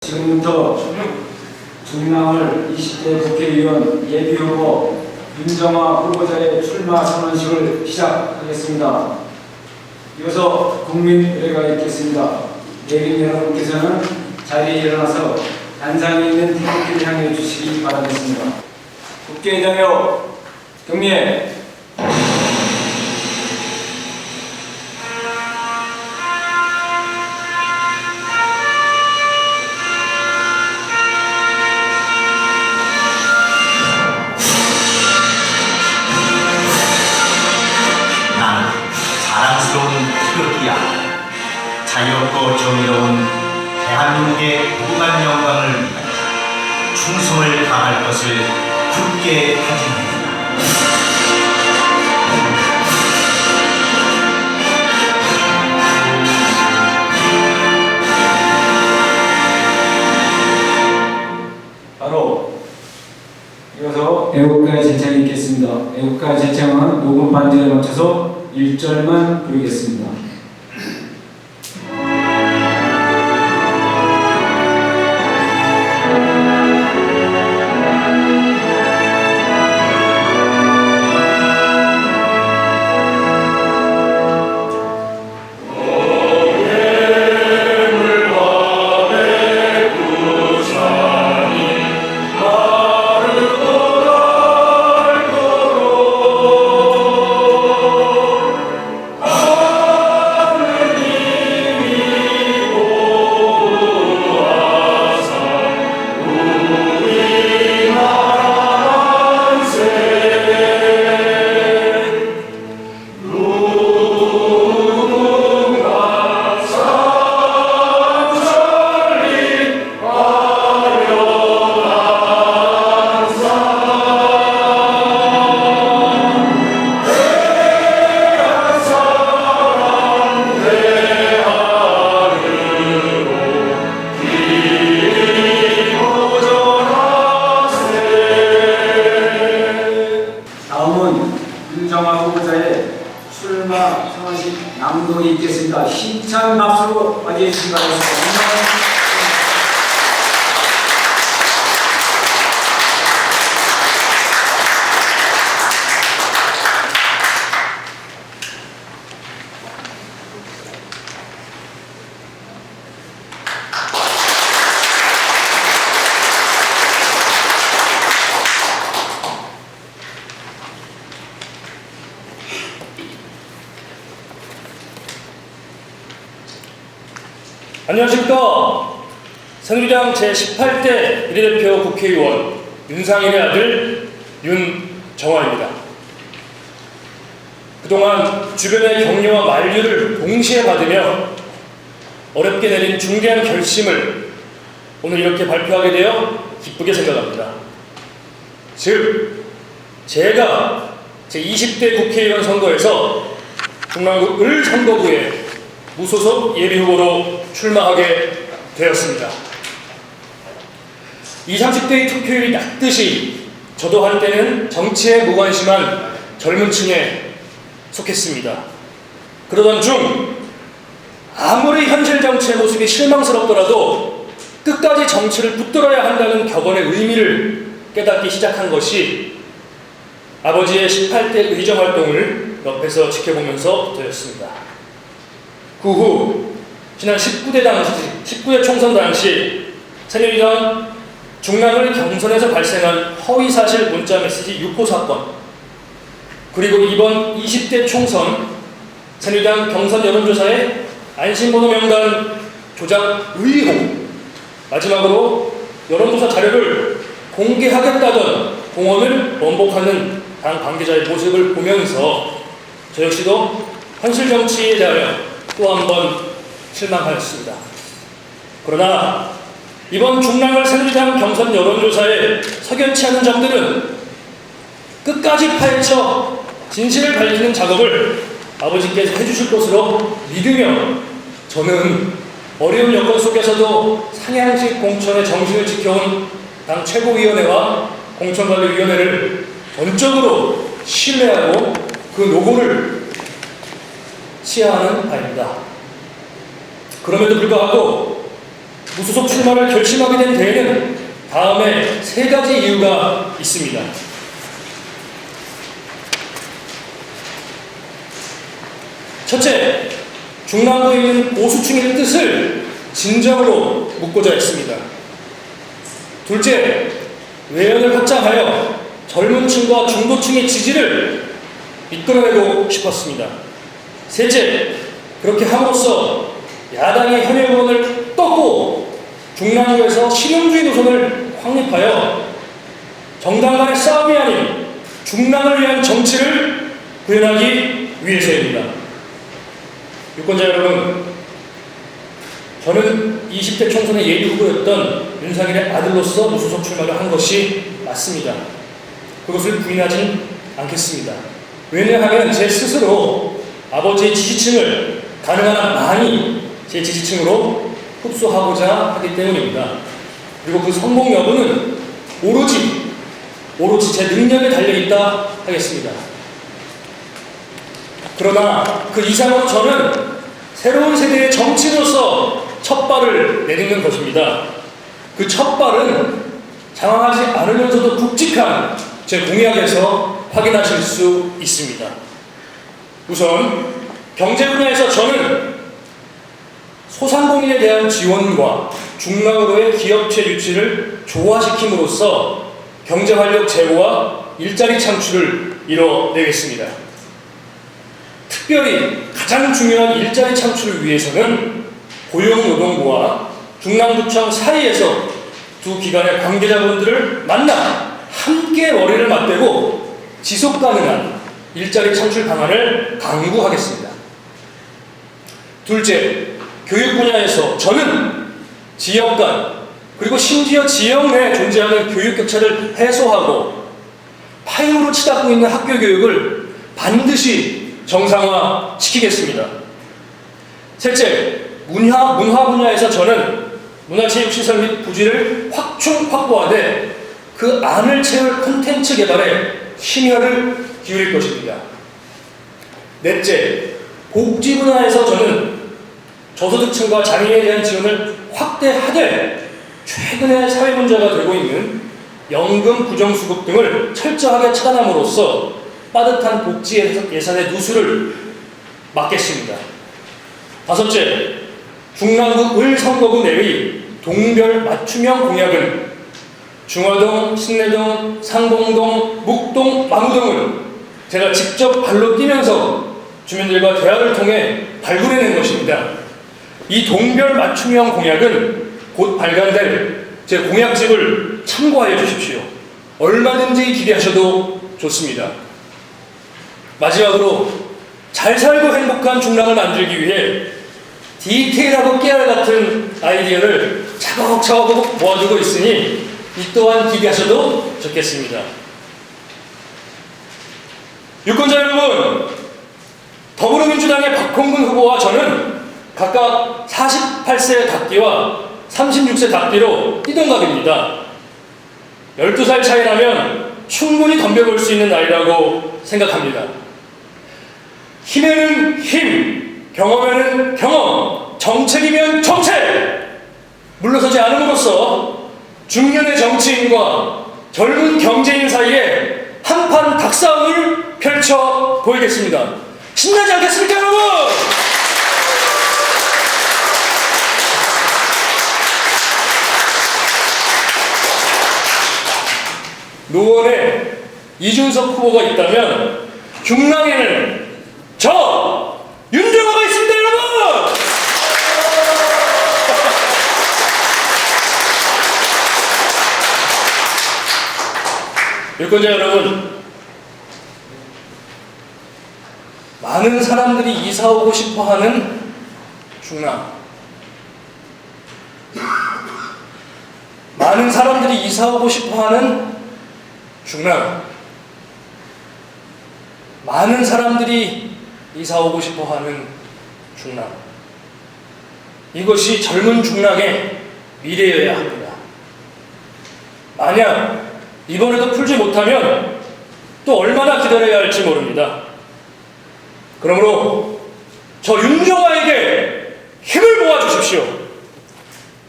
지금부터 중랑을 20대 국회의원 예비후보 윤정아 후보자의 출마 선언식을 시작하겠습니다. 이어서 국민의례가 있겠습니다. 내빈 여러분께서는 자리에 일어나서 단상에 있는 태극기를 향해 주시기 바라겠습니다. 국회의장여 경례. 자유롭고 정의로운 대한민국의 무궁한 영광을 위하여 충성을 다할 것을 굳게 다짐합니다. 바로 이어서 애국가의 제창이 있겠습니다. 애국가의 제창은 녹음 반주에 맞춰서 1절만 부르겠습니다. 윤정아 후보자의 출마 선언식 낭독이 있겠습니다. 힘찬 박수로 맞이해 주시기 바랍니다. 안녕하십니까. 새누리당 제18대 비례대표 국회의원 윤상일의 아들 윤정아입니다. 그동안 주변의 격려와 만류를 동시에 받으며 어렵게 내린 중대한 결심을 오늘 이렇게 발표하게 되어 기쁘게 생각합니다. 즉, 제가 제20대 국회의원 선거에서 중랑구 을 선거구에 무소속 예비후보로 출마하게 되었습니다. 20, 30대의 투표율이 낮듯이 저도 한때는 정치에 무관심한 젊은 층에 속했습니다. 그러던 중 아무리 현실 정치의 모습이 실망스럽더라도 끝까지 정치를 붙들어야 한다는 격언의 의미를 깨닫기 시작한 것이 아버지의 18대 의정활동을 옆에서 지켜보면서부터였습니다. 그 후 지난 19대 총선 당시 새누리당 중랑을 경선에서 발생한 허위사실 문자메시지 유포 사건, 그리고 이번 20대 총선 새누리당 경선 여론조사의 안심번호 명단 조작 의혹, 마지막으로 여론조사 자료를 공개하겠다던 공언을 번복하는 당 관계자의 모습을 보면서 저 역시도 현실 정치에 대하여 또 한 번 실망하였습니다. 그러나 이번 중랑을 새누리당 경선 여론조사에 석연치 않은 점들은 끝까지 파헤쳐 진실을 밝히는 작업을 아버지께서 해주실 것으로 믿으며 저는 어려운 여건 속에서도 상향식 공천의 정신을 지켜온 당 최고위원회와 공천관리위원회를 전적으로 신뢰하고 그 노고를 시하하는 바입니다. 그럼에도 불구하고 무소속 출마를 결심하게 된 데에는 다음에 3가지 이유가 있습니다. 첫째, 중랑구에 있는 보수층의 뜻을 진정으로 묻고자 했습니다. 둘째, 외연을 확장하여 젊은 층과 중도층의 지지를 이끌어내고 싶었습니다. 셋째, 그렇게 함으로써 야당의 현역 의원을 꺾고 중랑구에서 실용주의 노선을 확립하여 정당 간의 싸움이 아닌 중랑을 위한 정치를 구현하기 위해서입니다. 유권자 여러분, 저는 20대 총선의 예비 후보였던 윤상일의 아들로서 무소속 출마를 한 것이 맞습니다. 그것을 부인하진 않겠습니다. 왜냐하면 제 스스로 아버지의 지지층을 가능한 한 많이 제 지지층으로 흡수하고자 하기 때문입니다. 그리고 그 성공 여부는 오로지 제 능력에 달려있다 하겠습니다. 그러나 그 이상으로 저는 새로운 세대의 정치인으로서 첫 발을 내딛는 것입니다. 그 첫 발은 장황하지 않으면서도 굵직한 제 공약에서 확인하실 수 있습니다. 우선 경제 분야에서 저는 소상공인에 대한 지원과 중랑으로의 기업체 유치를 조화시킴으로써 경제활력 제고와 일자리 창출을 이뤄내겠습니다. 특별히 가장 중요한 일자리 창출을 위해서는 고용노동부와 중랑구청 사이에서 두 기관의 관계자분들을 만나 함께 머리를 맞대고 지속가능한 일자리 창출 방안을 강구하겠습니다. 둘째, 교육 분야에서 저는 지역 간 그리고 심지어 지역 내에 존재하는 교육 격차를 해소하고 파행으로 치닫고 있는 학교 교육을 반드시 정상화시키겠습니다. 셋째, 문화 분야에서 저는 문화체육시설 및 부지를 확충-확보하되 그 안을 채울 콘텐츠 개발에 심혈을 기울일 것입니다. 넷째, 복지 분야에서 저는 저소득층과 장애인에 대한 지원을 확대하되 최근에 사회 문제가 되고 있는 연금 부정수급 등을 철저하게 차단함으로써 빠듯한 복지 예산의 누수를 막겠습니다. 다섯째, 중랑구 을 선거구 내의 동별 맞춤형 공약은 중화동, 신내동, 상봉동, 묵동, 마무동을 제가 직접 발로 뛰면서 주민들과 대화를 통해 발굴해낸 것입니다. 이 동별 맞춤형 공약은 곧 발간될 제 공약집을 참고하여 주십시오. 얼마든지 기대하셔도 좋습니다. 마지막으로 잘 살고 행복한 중랑을 만들기 위해 디테일하고 깨알 같은 아이디어를 차곡차곡 모아두고 있으니 이 또한 기대하셔도 좋겠습니다. 유권자 여러분, 더불어민주당의 박홍근 후보와 저는 각각 48세 닭띠와 36세 닭띠로 띠동갑입니다. 12살 차이라면 충분히 덤벼볼 수 있는 나이라고 생각합니다. 힘에는 힘, 경험에는 경험, 정책이면 정책! 물러서지 않음으로써 중년의 정치인과 젊은 경제인 사이에 한판 닭싸움을 펼쳐 보이겠습니다. 신나지 않겠습니까, 여러분? 노원에 이준석 후보가 있다면 중랑에는 저 윤정호가 있습니다, 여러분! 유권자 여러분, 많은 사람들이 이사 오고 싶어하는 중랑, 많은 사람들이 이사 오고 싶어하는 중랑, 많은 사람들이 이사 오고 싶어하는 중랑, 이것이 젊은 중랑의 미래여야 합니다. 만약 이번에도 풀지 못하면 또 얼마나 기다려야 할지 모릅니다. 그러므로 저 윤정아에게 힘을 모아주십시오.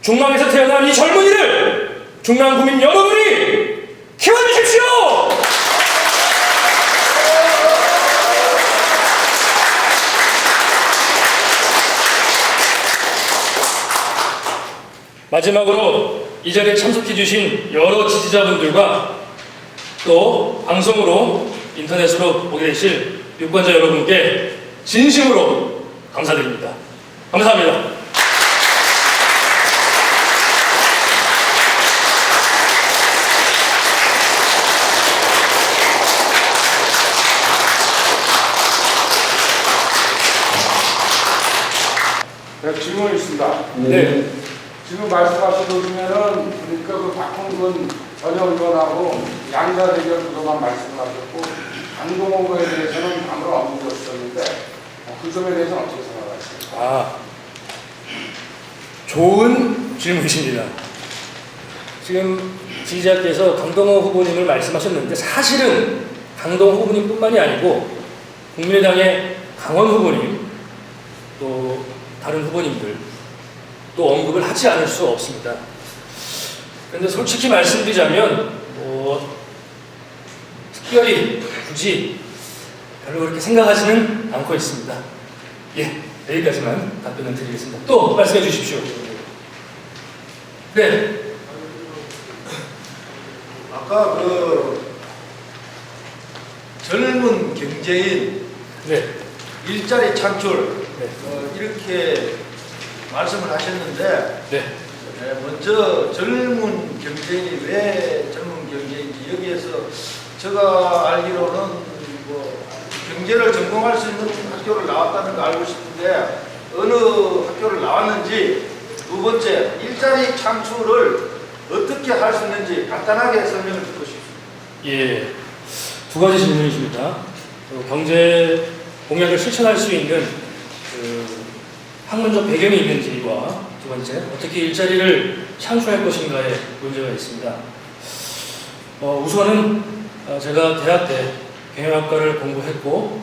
중랑에서 태어난 이 젊은이를 중랑 구민 여러분이 키워주십시오! 마지막으로 이 자리에 참석해 주신 여러 지지자분들과 또 방송으로 인터넷으로 보게 되실 유권자 여러분께 진심으로 감사드립니다. 감사합니다. 네, 질문이 있습니다. 네. 지금 말씀하신 도중에는 그러니까 그 박홍근 전역 의원하고 양자 대결 구도만 말씀을 하셨고 강동원 거에 대해서는 아무런 언급이 없었는데 그 점에 대해서는 어떻게 생각하십니까? 좋은 질문이십니다. 지금 지지자께서 강동원 후보님을 말씀하셨는데 사실은 강동원 후보님뿐만이 아니고 국민의당의 강원 후보님 또 다른 후보님들 또 언급을 하지 않을 수 없습니다. 그런데 솔직히 말씀드리자면 특별히 굳이 별로 그렇게 생각하지는 않고 있습니다. 예, 여기까지만 답변을 드리겠습니다. 또 말씀해 주십시오. 네. 아까 젊은 경제인 네. 일자리 창출 네. 이렇게 말씀을 하셨는데 네. 먼저 젊은 경제인이 왜 젊은 경제인지 여기에서 제가 알기로는 뭐 경제를 전공할 수 있는 학교를 나왔다는 거 알고 싶은데 어느 학교를 나왔는지, 두 번째 일자리 창출을 어떻게 할 수 있는지 간단하게 설명을 듣고 싶습니다. 예, 두 가지 질문이십니다. 경제 공약을 실천할 수 있는 학문적 배경이 있는지와 두 번째, 어떻게 일자리를 창출할 것인가에 문제가 있습니다. 우선은 제가 대학 때 경영학과를 공부했고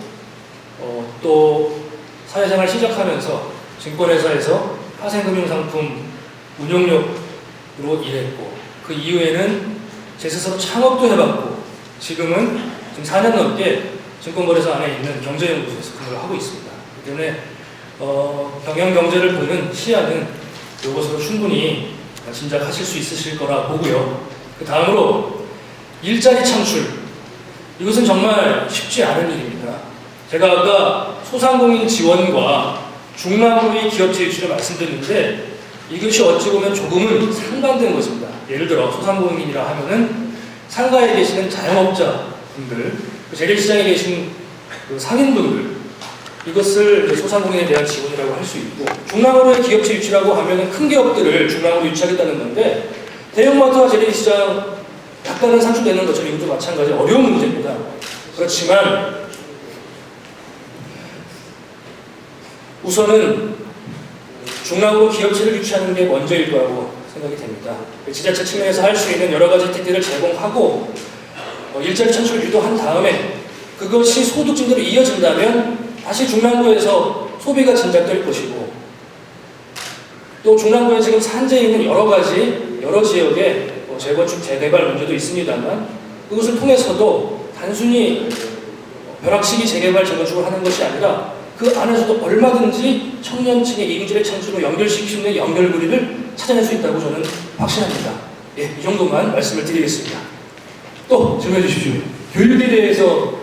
또 사회생활 시작하면서 증권회사에서 파생금융상품 운용력으로 일했고 그 이후에는 제 스스로 창업도 해봤고 지금 4년 넘게 증권거래소 안에 있는 경제연구소에서 근무를 하고 있습니다. 그렇기 때문에 경영경제를 보는 시야는 이것으로 충분히 짐작하실 수 있으실 거라 보고요. 그 다음으로 일자리 창출, 이것은 정말 쉽지 않은 일입니다. 제가 아까 소상공인 지원과 중랑구의 기업체 유치를 말씀드렸는데 이것이 어찌 보면 조금은 상반된 것입니다. 예를 들어 소상공인이라 하면은 상가에 계시는 자영업자분들, 재래시장에 계신 상인분들, 이것을 소상공인에 대한 지원이라고 할 수 있고, 중랑구의 기업체 유치라고 하면은 큰 기업들을 중랑구로 유치하겠다는 건데 대형마트와 재래시장 약간은 상충되는 것처럼 이것도 마찬가지 어려운 문제입니다. 그렇지만 우선은 중랑구로 기업체를 유치하는 게 먼저일 거라고 생각이 됩니다. 지자체 측면에서 할 수 있는 여러 가지 혜택들을 제공하고 일자리 창출을 유도한 다음에 그것이 소득 증대로 이어진다면 다시 중랑구에서 소비가 진작될 것이고, 또 중랑구에 지금 산재해 있는 여러 지역에 재건축, 재개발 문제도 있습니다만 그것을 통해서도 단순히 벼락치기 재개발, 재건축을 하는 것이 아니라 그 안에서도 얼마든지 청년층의 인재의 창출로 연결시킬 수 있는 연결고리를 찾아낼 수 있다고 저는 확신합니다. 예, 이 정도만 말씀을 드리겠습니다. 또 질문해 주십시오. 교육에 대해서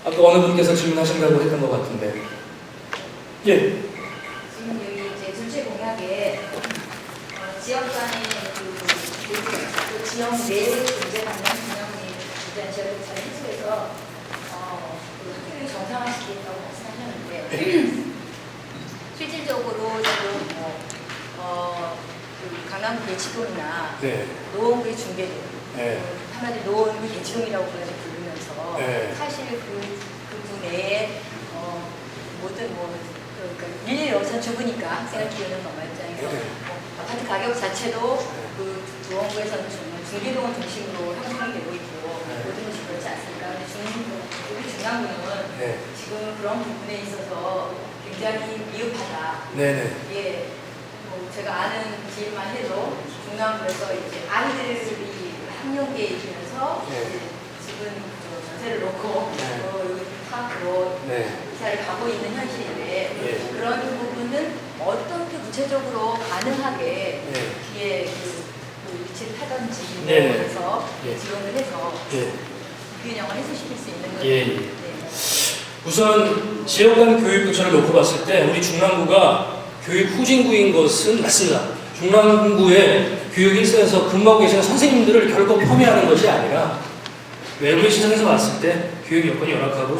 아까 어느 분께서 질문하신다고 했던 것 같은데. 예. 지금 여기 이제 둘째 공약에 지역 간의 그 지역 내 존재하는 분양이 일단 제가 잘 해석해서 그 학교를 정상화시키겠다고 말씀하셨는데 실질적으로 지금 그 강남구 대치동이나 네. 노원구의 중계동, 네. 한마디로 노원구 대치동이라고까지 부르면서 네. 사실 그 내에 모든 그러니까 일일이 여기서 좁으니까 학생을 키우는 방법 입장에서 아파트 가격 자체도 그 노원구에서는 정말 중계동을 중심으로 형성이 되고 있고 모든 것이 그렇지 않습니까? 근데 우리 중랑구는 지금 그런 부분에 있어서 굉장히 미흡하다. 네네. 예. 제가 아는 지인만 해도 중남부에서 이제 아이들이 학령계이면서 네. 집은 전세를 놓고 네. 여기 파로 네. 이사를 가고 있는 현실인데 네. 그런 부분은 어떻게 구체적으로 가능하게 네. 뒤에 그 위치를 타던지 네. 해서 네. 지원을 해서 예. 균형을 해소시킬 수 있는 거죠. 예. 네. 우선 지역 간 교육 교차를 놓고 봤을 때 우리 중랑구가 교육 후진구인 것은 맞습니다. 중랑구의 교육 일선에서 근무하고 계시는 선생님들을 결코 폄훼하는 것이 아니라 외부의 시선에서 봤을 때 교육 여건이 열악하고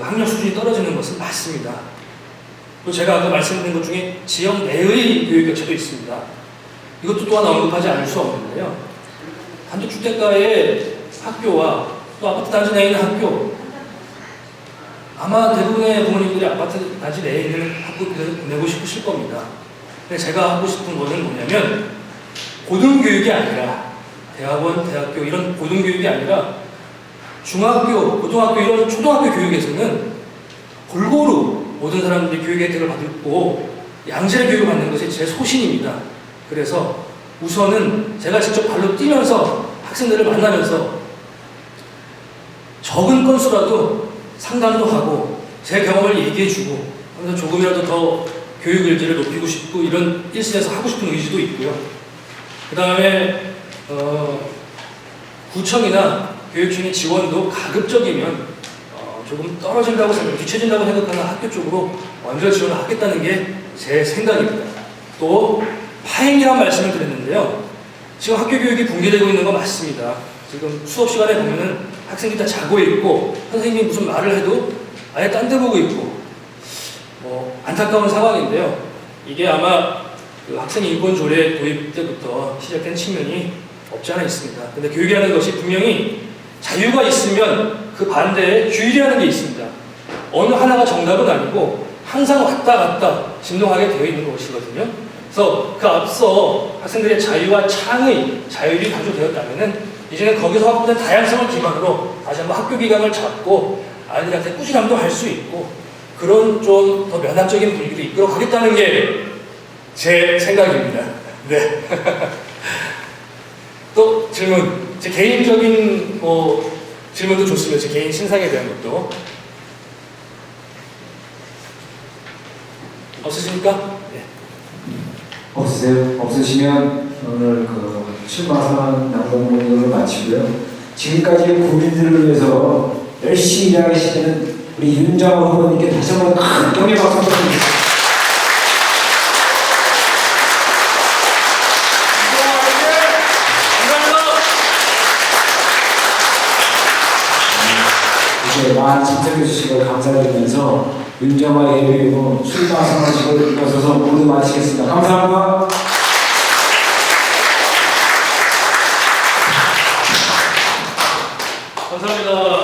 학력 수준이 떨어지는 것은 맞습니다. 또 제가 아까 말씀드린 것 중에 지역 내의 교육 격차도 있습니다. 이것도 또한 언급하지 않을 수 없는데요. 단독주택가의 학교와 또 아파트 단지 내에 있는 학교, 아마 대부분의 부모님들이 아파트 단지 내에 있는 학교를 보내고 싶으실 겁니다. 근데 제가 하고 싶은 거는 뭐냐면 고등교육이 아니라 대학원, 대학교 이런 고등교육이 아니라 중학교, 고등학교 이런 초등학교 교육에서는 골고루 모든 사람들이 교육 혜택을 받고 양질 교육을 받는 것이 제 소신입니다. 그래서 우선은 제가 직접 발로 뛰면서 학생들을 만나면서 적은 건수라도 상담도 하고 제 경험을 얘기해주고 하면서 조금이라도 더 교육 의지를 높이고 싶고 이런 일선에서 하고 싶은 의지도 있고요. 그 다음에 구청이나 교육청의 지원도 가급적이면 조금 떨어진다고 뒤처진다고 생각하는 학교 쪽으로 먼저 지원을 하겠다는 게 제 생각입니다. 또 파행이라는 말씀을 드렸는데요. 지금 학교 교육이 붕괴되고 있는 건 맞습니다. 지금 수업 시간에 보면은 학생들이 다 자고 있고 선생님이 무슨 말을 해도 아예 딴 데 보고 있고 안타까운 상황인데요. 이게 아마 그 학생 인권 조례 도입 때부터 시작된 측면이 없지 않아 있습니다. 근데 교육이라는 것이 분명히 자유가 있으면 그 반대에 규율이라는 게 있습니다. 어느 하나가 정답은 아니고 항상 왔다 갔다 진동하게 되어 있는 것이거든요. 그래서 그 앞서 학생들의 자유와 창의, 자율이 강조되었다면 이제는 거기서 확보된 다양성을 기반으로 다시 한번 학교 기강을 잡고 아이들한테 꾸준함도 할 수 있고 그런 좀 더 면학적인 분위기를 이끌어 가겠다는 게 제 생각입니다. 네. 또 질문, 제 개인적인 질문도 좋습니다. 제 개인 신상에 대한 것도. 없으십니까? 네. 없으세요? 없으시면 오늘 그 출마선 남동공연을 마치고요. 지금까지 국민들을 위해서 열심히 일하시는 우리 윤정호 후보님께 다시 한번 큰 격려 박수 부탁드립니다. 많이 참석해 주신 걸 감사드리면서 윤정화 예비후보 출마 선언식을 이어서서 모두 마치겠습니다. 감사합니다. 감사합니다.